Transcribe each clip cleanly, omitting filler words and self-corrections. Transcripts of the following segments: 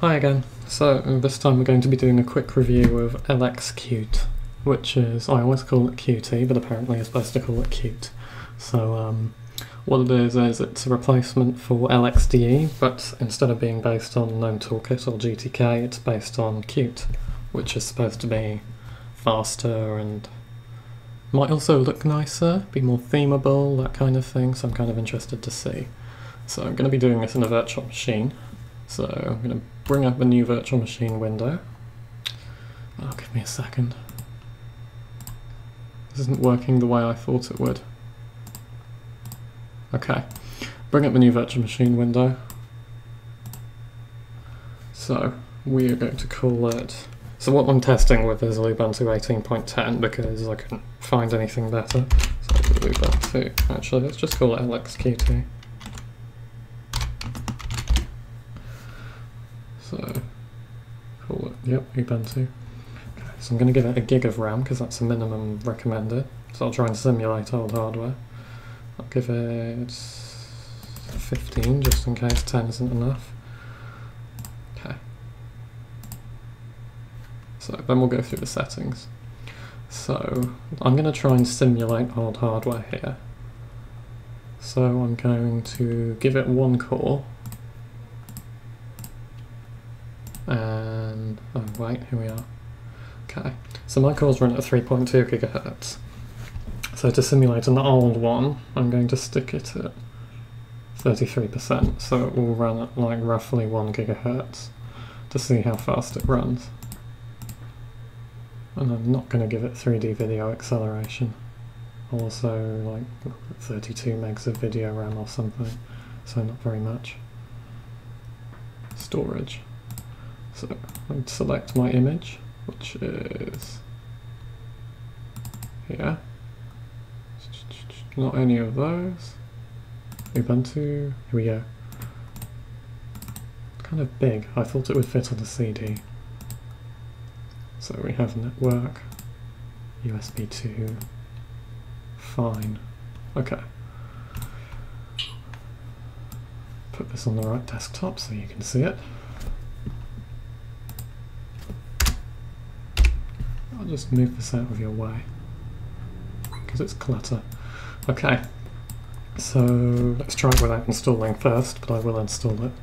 Hi again. So this time we're going to be doing a quick review of LXQt, which is, I always call it Qt, but apparently you're supposed to call it Qt. So what it is it's a replacement for LXDE, but instead of being based on GNOME Toolkit or GTK, it's based on Qt, which is supposed to be faster and might also look nicer, be more themable, that kind of thing, so I'm kind of interested to see. So I'm going to be doing this in a virtual machine. So I'm going to bring up a new virtual machine window. Oh, give me a second. This isn't working the way I thought it would. Okay, bring up the new virtual machine window. So we are going to call it... So what I'm testing with is Ubuntu 18.10 because I couldn't find anything better. So Ubuntu, actually let's just call it LXQt. So, call it, yep, Ubuntu. Okay, so I'm going to give it a gig of RAM because that's the minimum recommended. So I'll try and simulate old hardware. I'll give it 15 just in case 10 isn't enough. Okay. So then we'll go through the settings. So I'm going to try and simulate old hardware here. So I'm going to give it one core. And, oh wait, here we are. Okay, so my cores run at 3.2 GHz. So to simulate an old one, I'm going to stick it at 33%, so it will run at like roughly 1 GHz to see how fast it runs. And I'm not going to give it 3D video acceleration. Also like 32 megs of video RAM or something, so not very much. Storage. So I'd select my image, which is here. Not any of those. Ubuntu, here we go. It's kind of big, I thought it would fit on a CD. So we have network, USB 2, fine, okay. Put this on the right desktop so you can see it. I'll just move this out of your way because it's clutter. Okay, so let's try it without installing first, but I will install it.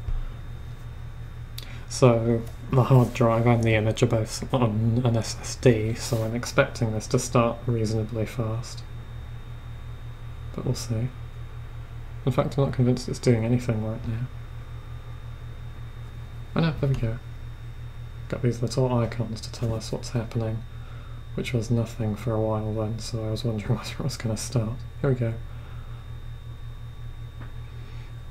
So the hard drive and the image are both on an SSD, so I'm expecting this to start reasonably fast. But we'll see. In fact, I'm not convinced it's doing anything right now. Oh no, there we go. Got these little icons to tell us what's happening, which was nothing for a while then, so I was wondering whether it was going to start. Here we go.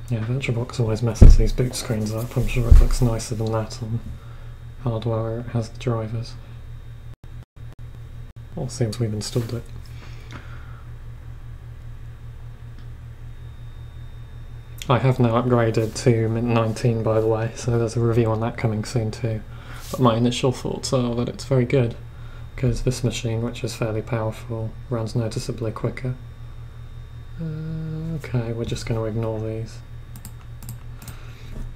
Yeah, VirtualBox always messes these boot screens up. I'm sure it looks nicer than that on hardware where it has the drivers. All seems we've installed it. I have now upgraded to Mint 19 by the way, so there's a review on that coming soon too. But my initial thoughts are that it's very good, because this machine, which is fairly powerful, runs noticeably quicker. Okay, we're just going to ignore these,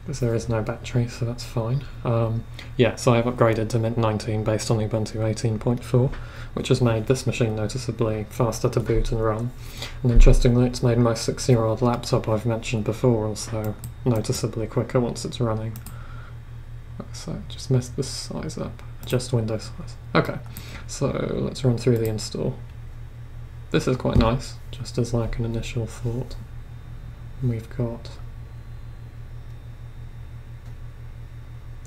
because there is no battery, so that's fine. Yeah, so I've upgraded to Mint 19 based on Ubuntu 18.4, which has made this machine noticeably faster to boot and run. And interestingly, it's made my 6-year-old laptop I've mentioned before also noticeably quicker once it's running. So just mess this size up. Adjust window size. Okay, so let's run through the install. This is quite nice, just as like an initial thought. We've got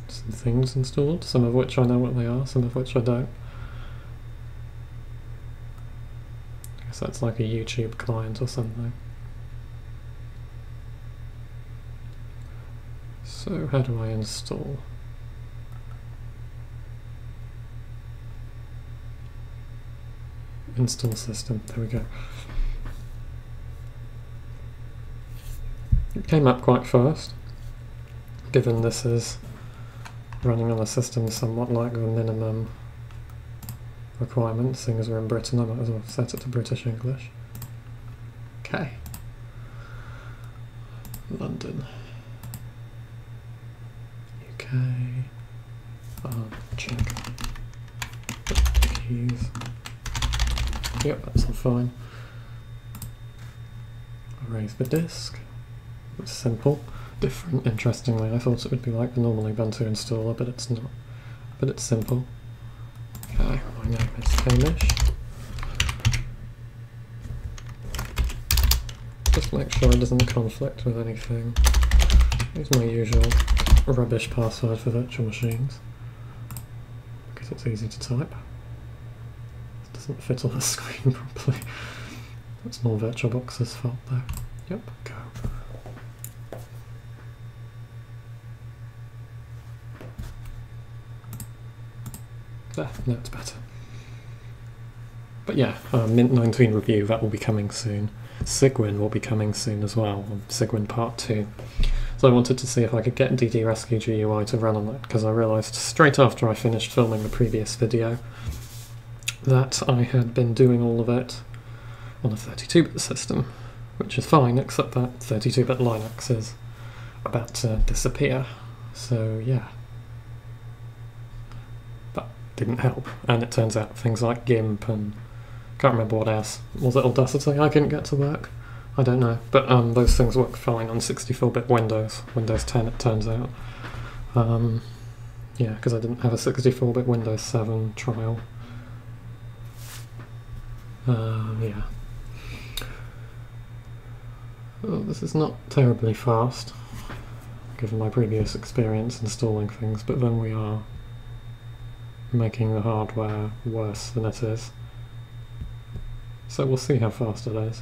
some things installed, some of which I know what they are, some of which I don't. I guess that's like a YouTube client or something. So how do I install? Install system, there we go. It came up quite fast, given this is running on a system somewhat like the minimum requirements. Seeing as we're in Britain, I might as well set it to British English. Okay. London. Okay. Check. Keys. Yep, that's all fine. Erase the disk. It's simple. Different, interestingly. I thought it would be like the normal Ubuntu installer, but it's not. But it's simple. Okay, my name is Hamish. Just make sure it doesn't conflict with anything. Use my usual rubbish password for virtual machines, because it's easy to type. It doesn't fit on the screen properly. That's more VirtualBox's fault though. Yep, go. There, no, it's better. But yeah, Mint 19 review, that will be coming soon. Cygwin will be coming soon as well, Cygwin Part 2. So I wanted to see if I could get DD Rescue GUI to run on that, because I realised straight after I finished filming the previous video that I had been doing all of it on a 32-bit system, which is fine, except that 32-bit Linux is about to disappear. So yeah. That didn't help, and it turns out things like GIMP and can't remember what else. Was it Audacity I couldn't get to work? I don't know, but those things work fine on 64-bit Windows, Windows 10 it turns out. Yeah, because I didn't have a 64-bit Windows 7 trial. Yeah. Oh, this is not terribly fast, given my previous experience installing things, but then we are making the hardware worse than it is. So we'll see how fast it is.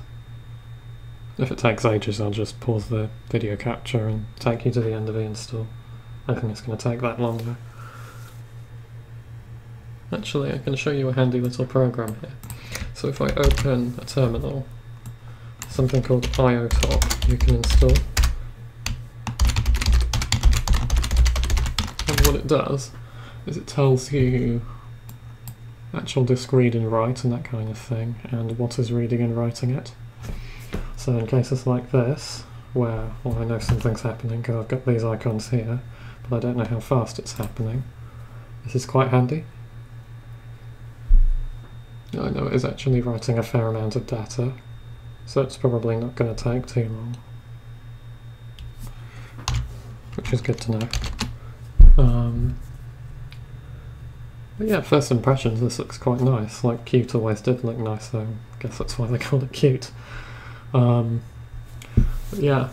If it takes ages, I'll just pause the video capture and take you to the end of the install. I think it's going to take that longer. Actually, I can show you a handy little program here. So if I open a terminal, something called IOTop you can install. And what it does is it tells you actual disk read and write and that kind of thing, and what is reading and writing it. So in cases like this, where I know something's happening because I've got these icons here, but I don't know how fast it's happening, this is quite handy. I know it is actually writing a fair amount of data, so it's probably not going to take too long, which is good to know. But yeah, first impressions, this looks quite nice. Like Qt always did look nice, so I guess that's why they called it Qt. But yeah,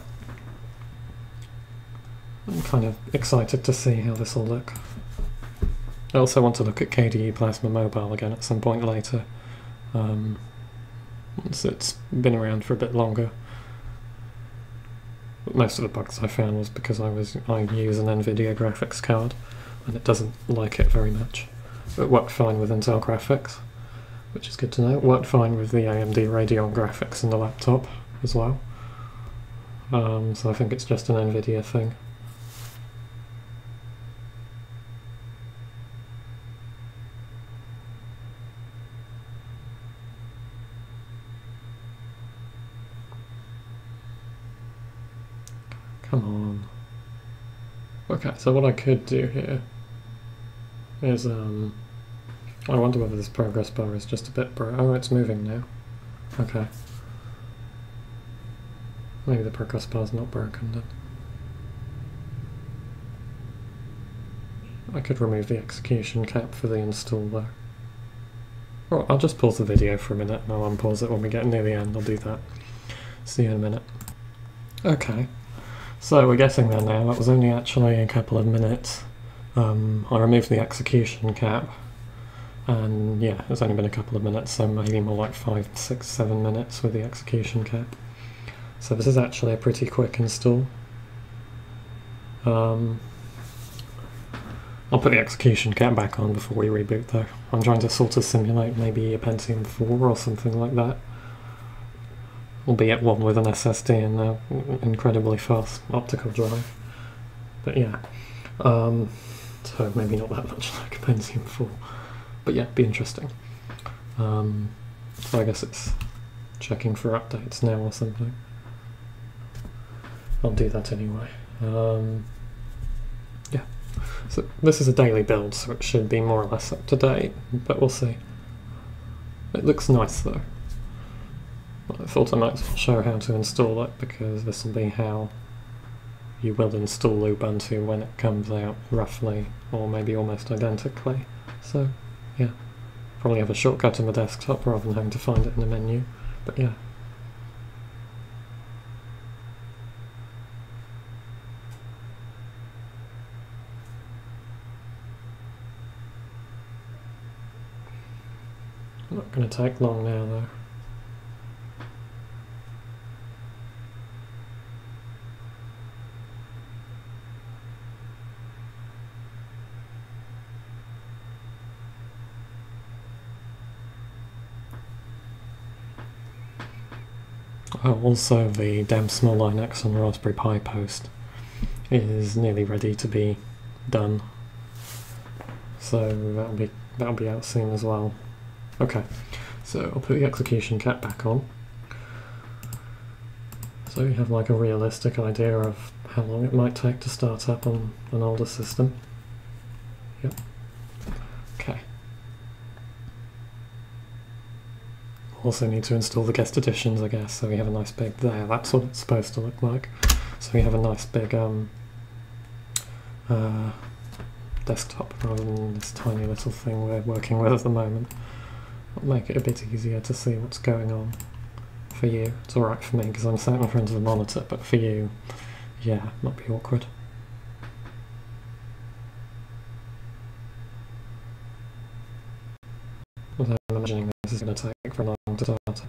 I'm kind of excited to see how this will look. I also want to look at KDE Plasma Mobile again at some point later, once it's been around for a bit longer. But most of the bugs I found was because I use an NVIDIA graphics card, and it doesn't like it very much. It worked fine with Intel graphics, which is good to know. It worked fine with the AMD Radeon graphics in the laptop as well. So I think it's just an NVIDIA thing. Come on. Okay, so what I could do here is, I wonder whether this progress bar is just a bit oh, it's moving now. Okay. Maybe the progress bar's not broken then. I could remove the execution cap for the install though. Alright, I'll just pause the video for a minute and I'll unpause it when we get near the end. I'll do that. See you in a minute. Okay. So we're getting there now. That was only actually a couple of minutes. I removed the execution cap, and yeah, it's only been a couple of minutes, so maybe more like 5, 6, 7 minutes with the execution cap. So this is actually a pretty quick install. I'll put the execution cap back on before we reboot though. I'm trying to sort of simulate maybe a Pentium 4 or something like that. Albeit one with an SSD and an incredibly fast optical drive. But yeah, so maybe not that much like a Pentium 4. But yeah, be interesting. So I guess it's checking for updates now or something. I'll do that anyway. Yeah, So this is a daily build, so it should be more or less up to date, but we'll see. It looks nice though. I thought I might as well show how to install it, because this will be how you will install Ubuntu when it comes out, roughly, or maybe almost identically. So, yeah. Probably have a shortcut in the desktop rather than having to find it in the menu, but yeah. Not going to take long now though. Oh, also the Dem Small Linux on Raspberry Pi post is nearly ready to be done, so that'll be out soon as well. Okay, so I'll put the execution cap back on, so you have like a realistic idea of how long it might take to start up on an older system. Yep. Okay. Also need to install the guest editions, I guess, so we have a nice big there. That's what it's supposed to look like. So we have a nice big desktop rather than this tiny little thing we're working with at the moment. It'll make it a bit easier to see what's going on for you. It's alright for me because I'm sat in front of the monitor, but for you, yeah, it might be awkward. Although I'm imagining this is going to take for long to start.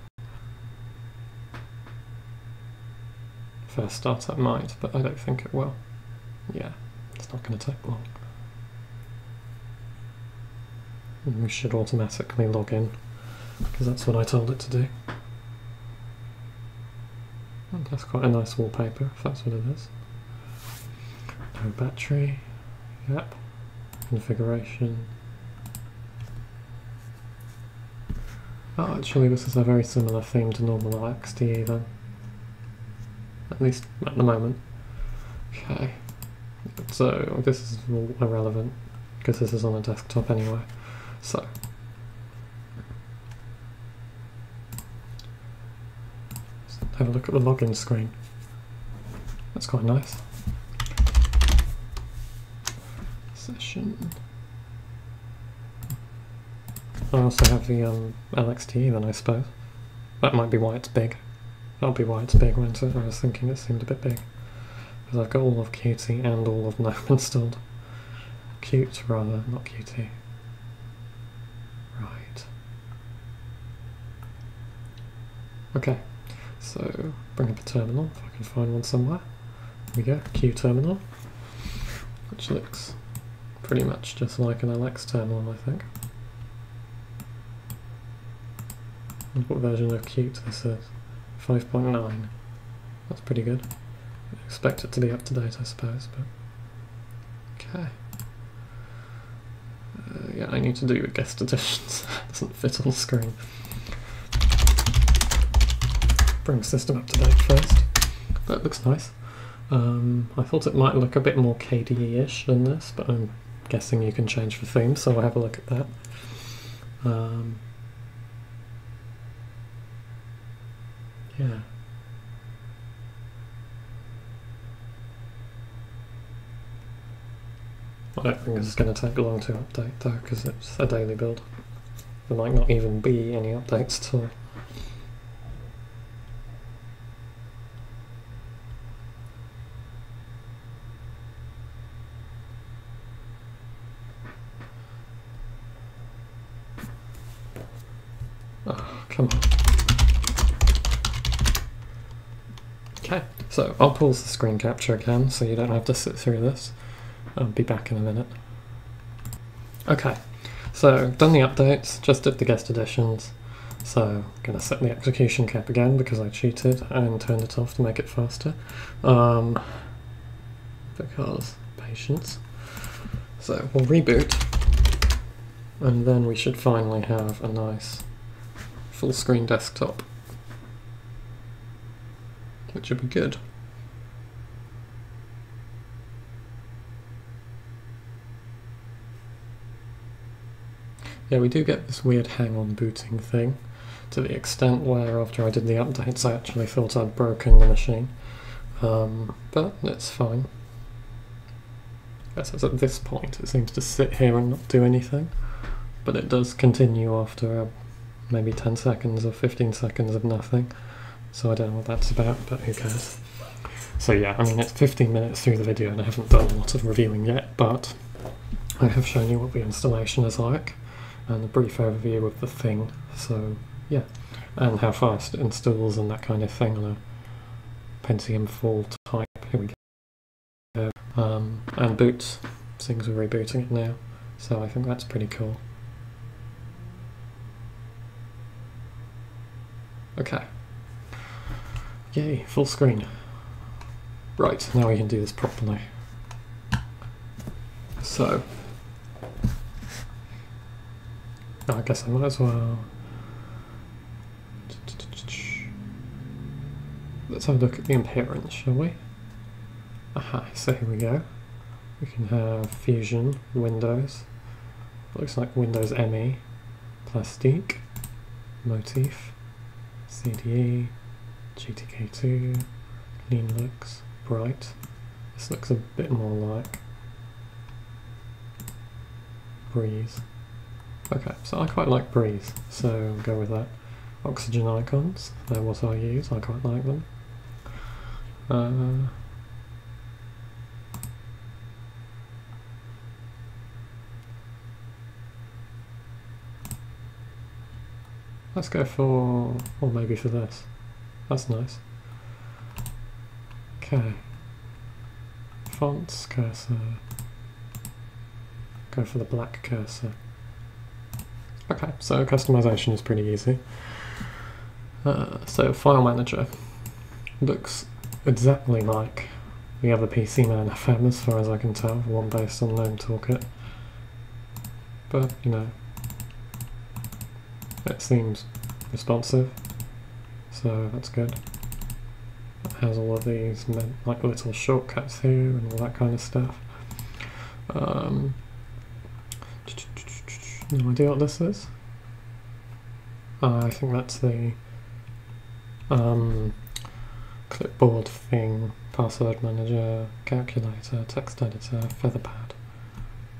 First startup might, but I don't think it will. Yeah, it's not going to take long. And we should automatically log in, because that's what I told it to do. And that's quite a nice wallpaper, if that's what it is. No battery, yep. Configuration. Oh, actually this is a very similar theme to normal LXQt then. At least at the moment. Okay. So this is irrelevant, because this is on a desktop anyway. So. Let's have a look at the login screen. That's quite nice. Session. I also have the LXQt then, I suppose. That might be why it's big. That'll be why it's big, won't it? I was thinking it seemed a bit big. Because I've got all of Qt and all of GNOME installed. Qt rather, not Qt. Right. Okay, so bring up a terminal, if I can find one somewhere. There we go, Q terminal. Which looks pretty much just like an LX terminal, I think. What version of Qt this is? 5.9. That's pretty good. I expect it to be up to date, I suppose, but okay. Yeah, I need to do the guest editions. It doesn't fit on the screen. Bring system up to date first. That looks nice. I thought it might look a bit more KDE-ish than this, but I'm guessing you can change the theme, so I'll have a look at that. Yeah. I don't think this is going to take long to update though, because it's a daily build. There might not even be any updates at all. Oh, come on. Okay, so I'll pause the screen capture again so you don't have to sit through this. I'll be back in a minute. Okay, so done the updates, just did the guest editions. So I'm going to set the execution cap again because I cheated and turned it off to make it faster. Because patience. So we'll reboot, and then we should finally have a nice full screen desktop, which would be good. yeah, we do get this weird hang-on booting thing, to the extent where after I did the updates I actually thought I'd broken the machine. But it's fine. I guess at this point it seems to sit here and not do anything, but it does continue after maybe 10 seconds or 15 seconds of nothing, so I don't know what that's about, but who cares. So yeah, I mean, it's 15 minutes through the video and I haven't done a lot of reviewing yet, but I have shown you what the installation is like and a brief overview of the thing, so yeah, and how fast it installs and that kind of thing on a Pentium 4 type. Here we go. And boots, seems we're rebooting it now, so I think that's pretty cool. Okay. Yay, full screen. Right, now we can do this properly. So, I guess I might as well. Let's have a look at the appearance, shall we? Aha, so here we go. We can have Fusion, Windows. Looks like Windows ME, Plastique, Motif, CDE, GTK2, Clean Looks, Bright. This looks a bit more like Breeze. Okay, so I quite like Breeze, so I'll go with that. Oxygen icons, they're what I use, I quite like them. Let's go for, or maybe for this. That's nice. Okay. Fonts, cursor. Go for the black cursor. Okay, so customization is pretty easy. So File Manager looks exactly like the other PC Man FM as far as I can tell, one based on GNOME Toolkit. But, you know, it seems responsive, so that's good. It has all of these like little shortcuts here and all that kind of stuff. No idea what this is. I think that's the clipboard thing, password manager, calculator, text editor, featherpad.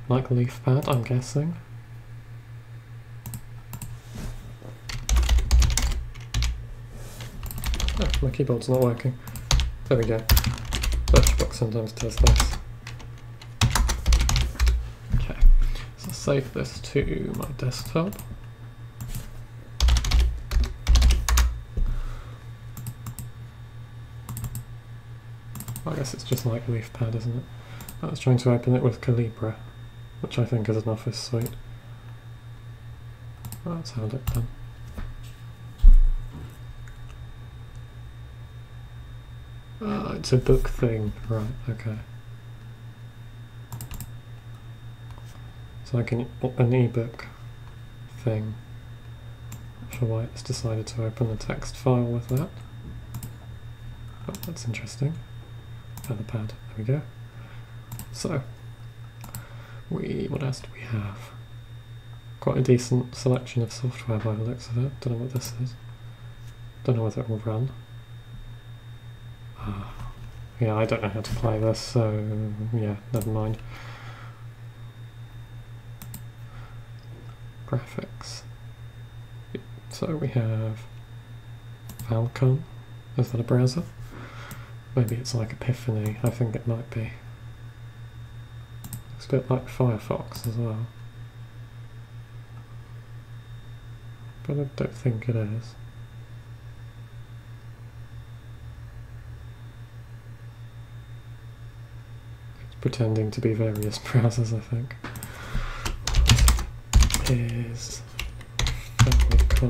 Like LeafPad, I'm guessing. Oh, my keyboard's not working. There we go. Birchbox sometimes does this. Okay, so save this to my desktop. I guess it's just like LeafPad, isn't it? I was trying to open it with Calibra, which I think is an Office suite. Oh, that's how it done. It's a book thing, right, okay. So like an ebook thing. Not sure why it's decided to open a text file with that. Oh, that's interesting. Featherpad, there we go. So, what else do we have? Quite a decent selection of software by the looks of it. Don't know what this is. Don't know whether it will run. Yeah, I don't know how to play this, so yeah, never mind. Graphics. So we have Falcon. Is that a browser? Maybe it's like Epiphany, I think it might be. It's a bit like Firefox as well. But I don't think it is. It's pretending to be various browsers, I think. Is Falcon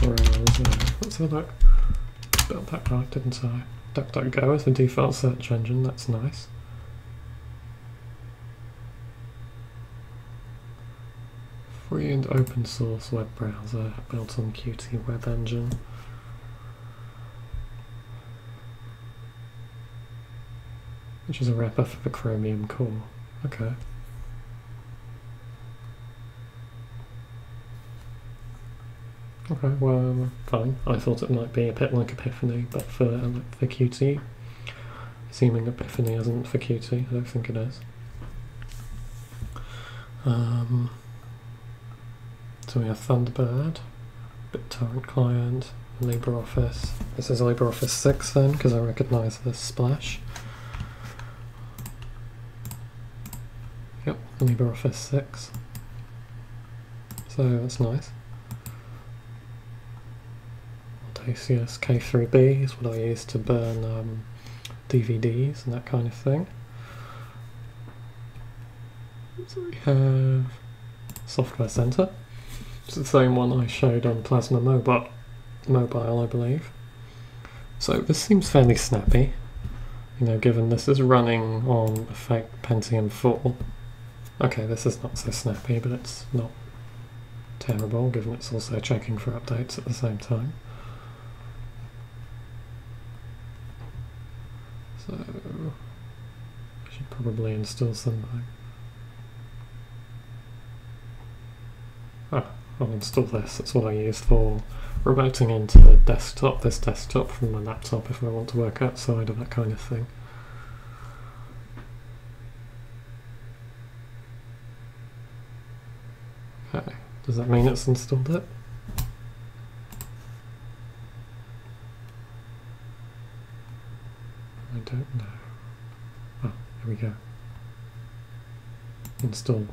browser. Let's have a look. Spelled that right, didn't I? DuckDuckGo is the default search engine, that's nice. Free and open source web browser built on Qt web engine. Which is a wrapper for the Chromium core. Okay. Okay, well, fine. I thought it might be a bit like Epiphany, but for Qt. Assuming Epiphany isn't for Qt, I don't think it is. So we have Thunderbird, BitTorrent client, LibreOffice. This is LibreOffice 6 then, because I recognise this splash. Yep, LibreOffice 6. So that's nice. Audacious K3B is what I use to burn DVDs and that kind of thing. So we have Software Center. It's the same one I showed on Plasma Mobile, I believe. So this seems fairly snappy, you know, given this is running on a fake Pentium 4. Okay, this is not so snappy, but it's not terrible, given it's also checking for updates at the same time. So I should probably install something. I'll install this. That's what I use for remoting into this desktop from my laptop if I want to work outside or that kind of thing. Okay, does that mean it's installed it? I don't know. Oh, here we go. Install.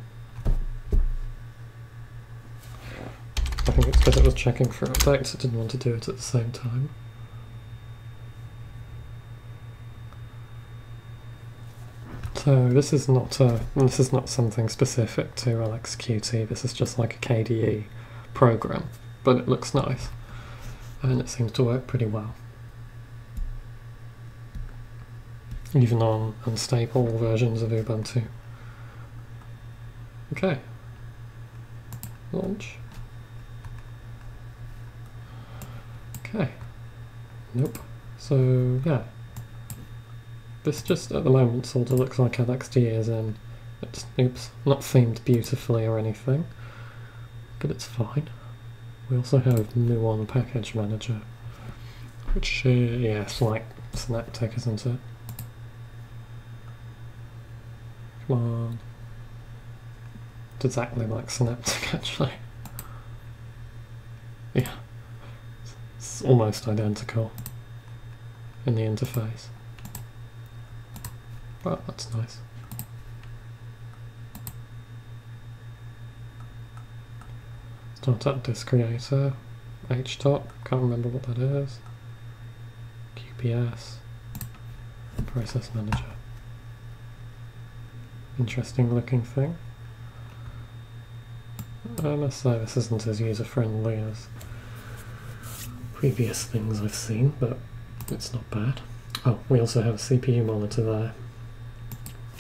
I think it's because it was checking for updates, it didn't want to do it at the same time. So this is not something specific to LXQt, this is just like a KDE program, but it looks nice and it seems to work pretty well. Even on unstable versions of Ubuntu. Okay. Launch. Okay. Nope. So, yeah. This just, at the moment, sort of looks like LXD is in. It's, oops, not themed beautifully or anything, but it's fine. We also have Muon Package Manager, which, yeah, it's like Synaptic, isn't it? Come on. It's exactly like Synaptic, actually. Yeah. It's almost identical in the interface. Well, that's nice. Startup Disk Creator, HTOP, can't remember what that is. QPS, Process Manager. Interesting looking thing. I must say this isn't as user-friendly as previous things I've seen, but it's not bad. Oh, we also have a CPU monitor there.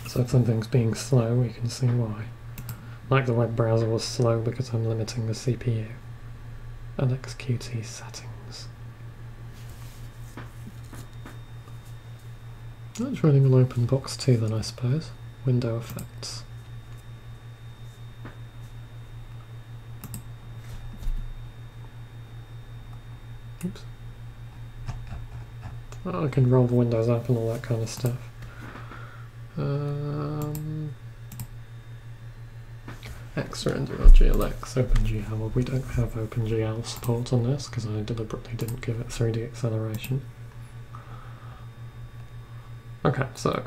So if something's being slow, we can see why. Like the web browser was slow because I'm limiting the CPU. LXQt settings. That's running on OpenBox too then, I suppose. Window effects. Oops. Oh, I can roll the windows up and all that kind of stuff. Xrender or GLX, OpenGL. Well, we don't have OpenGL support on this because I deliberately didn't give it 3D acceleration. Okay, so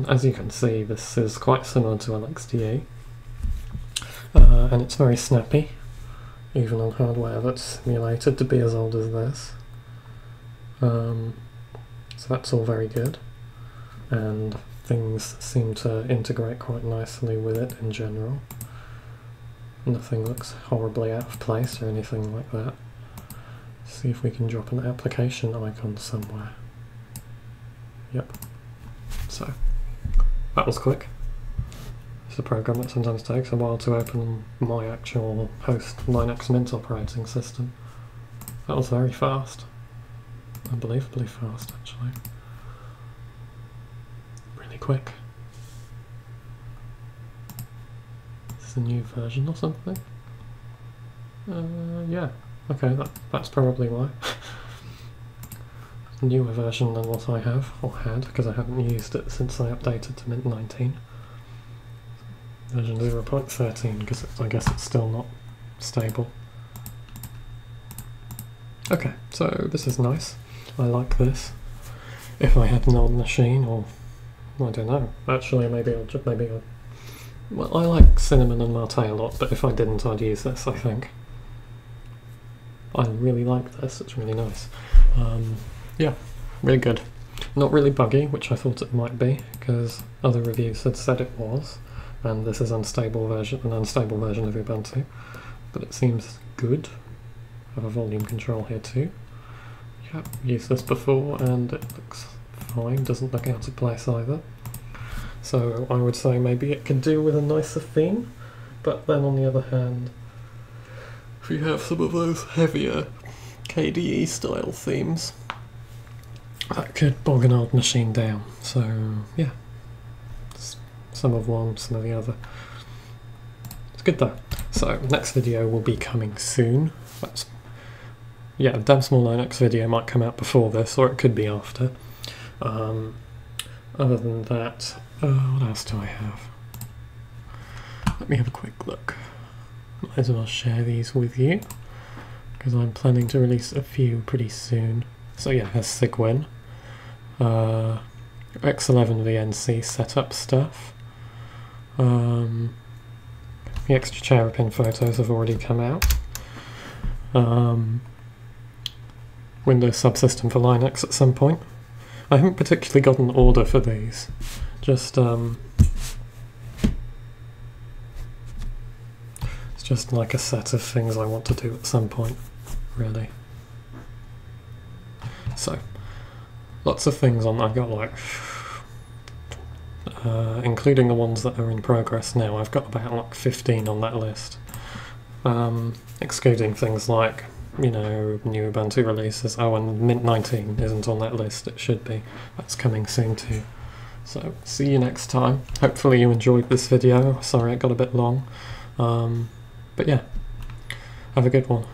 as you can see, this is quite similar to LXDE, and it's very snappy, even on hardware that's simulated to be as old as this. So that's all very good, and things seem to integrate quite nicely with it in general. Nothing looks horribly out of place or anything like that. Let's see if we can drop an application icon somewhere. Yep. So, that was quick. It's a program that sometimes takes a while to open my actual host Linux Mint operating system. That was very fast. Unbelievably fast, actually. Really quick. Is this a new version or something? Yeah. Okay, that's probably why. Newer version than what I have, or had, because I haven't used it since I updated to Mint 19. Version 0.13, because I guess it's still not stable. Okay, so this is nice. I like this. If I had an old machine, or I don't know. Actually, maybe I'll. Well, I like cinnamon and mate a lot, but if I didn't, I'd use this. I think. I really like this. It's really nice. Yeah, really good. Not really buggy, which I thought it might be, because other reviews had said it was, and this is an unstable version of Ubuntu. But it seems good. I have a volume control here too. Yeah, used this before, and it looks fine. Doesn't look out of place either. So I would say maybe it could do with a nicer theme, but then on the other hand, if you have some of those heavier KDE style themes, that could bog an old machine down. So yeah, some of one, some of the other. It's good though. So next video will be coming soon. Yeah, the Damn Small Linux video might come out before this, or it could be after. Other than that, what else do I have? Let me have a quick look. Might as well share these with you, because I'm planning to release a few pretty soon. So yeah, there's Sigwin, X11 VNC setup stuff. The extra Cherubin photos have already come out. Windows subsystem for Linux at some point. I haven't particularly got an order for these. Just it's just like a set of things I want to do at some point, really. So, lots of things on. I've got like, including the ones that are in progress now, I've got about like 15 on that list. Excluding things like, you know, new Ubuntu releases. Oh, and Mint 19 isn't on that list. It should be. That's coming soon too. So, see you next time. Hopefully you enjoyed this video. Sorry it got a bit long. But yeah, have a good one.